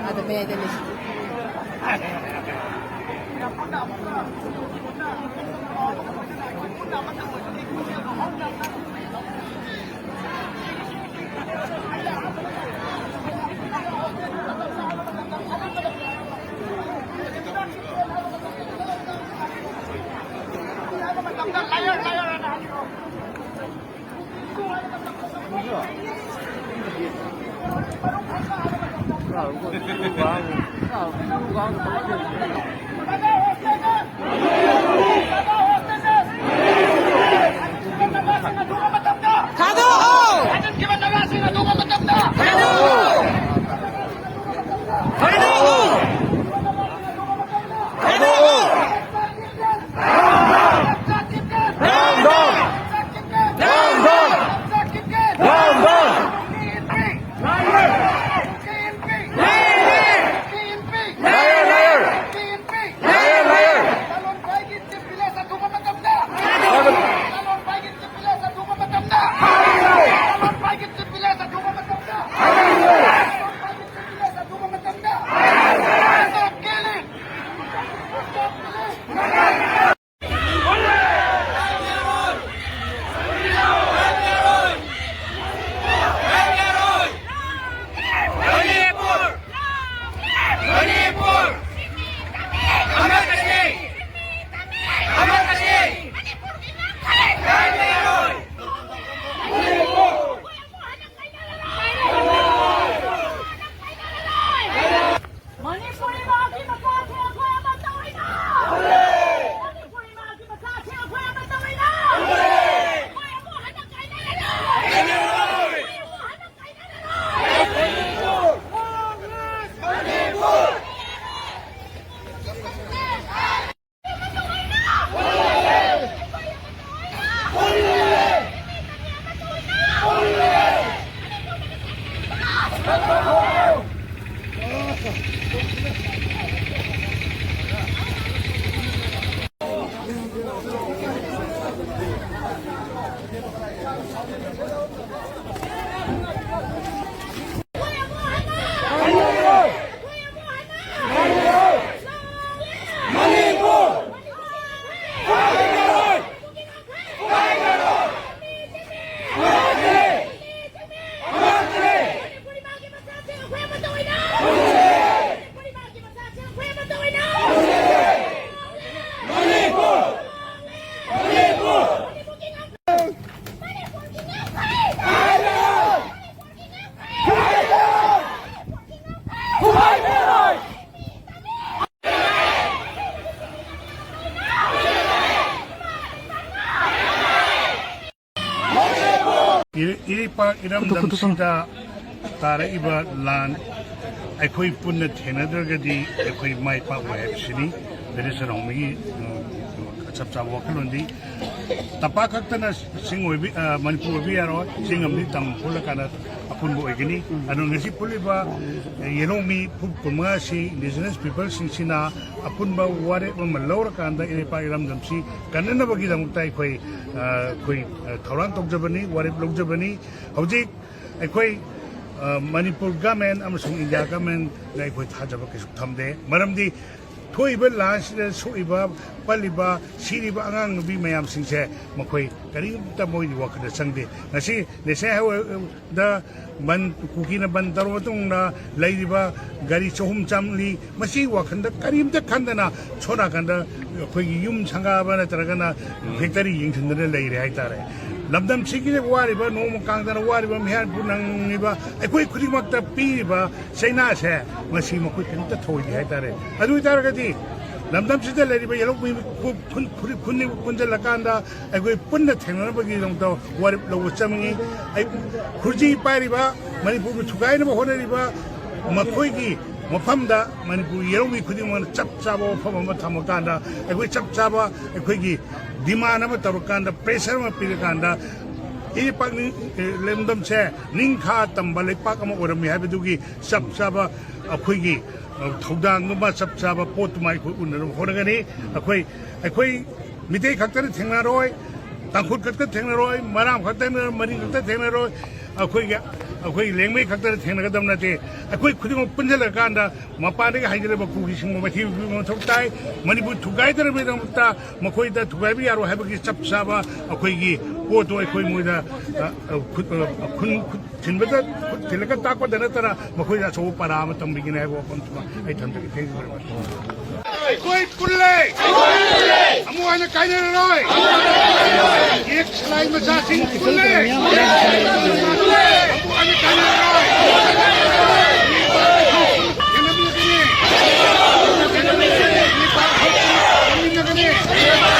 ada may idealis. Iripak iramdam sida tara iba lan akhoi punna thenadrgadi akhoi mai pa web sini there is a romi chap chap wakalondi tapakaktana singoi manipur bi aro singamni tam pulakana apun bo egini anu ngasi puliba yeromi pupuma si indigenous people singsina apun ba ware malawra kanda iripak iramdam si kanana bagi damuktai khoi khoi thauran tokjabani ware logjabani hojik akhoi Manipur government amasung India government na ikoi thajaba kisuk thamde maramdi thoiba last soiba paliba siriba angang nubi mayam singse makhoi kari ta moi wakada sangde ngasi nese da ban kukina ban darwatung na laiba gari chohum chamli masi wakhanda karimta khandana chona kanda khoi yum sanga bana taragana factory yingthindana leire haitare lamdam sigi de wariba no mo kang da wariba me han punang niba ekoi khudimak ta pi ba saina se masi mo khoi ta thoi di hai tare adu tar ga di lamdam sida le riba yelo kun kun kun la kanda ekoi punna thengna ba gi dong to warib lo chamngi ai khurji pai riba manipur bu thugai na ba hone riba makhoi gi mafamda manipur yeromi khudimang chap chaba mafam ama thamakanda ekoi chap chaba ekoi gi demand ama tarukanda pressure ma pirikanda e pakni lemdam se ningkha tamba lepak ama orami habidugi chap chaba akhoi gi thudang ma chap chaba pot mai khu unro horagani akhoi mitei khaktar thengna roi tangkhut khaktar thengna roi maram khaktar mari khaktar thengna roi akhoi lengmei khaktar thengna gadam na te akhoi khuding punjala kanda mapa de haijale ba ku sing ma thi ma thok tai manipur thugai dar be dam ta makhoi da thugai bi aro habagi chap chaba akhoi gi po to akhoi moi da khun thinbada thilaka ta ko dana tara makhoi da so para ma tam bi ne bo kon ma ai tham ta thank you very much akhoi pulle amu ana kai ne roi ek slai ma sa sing pulle I'm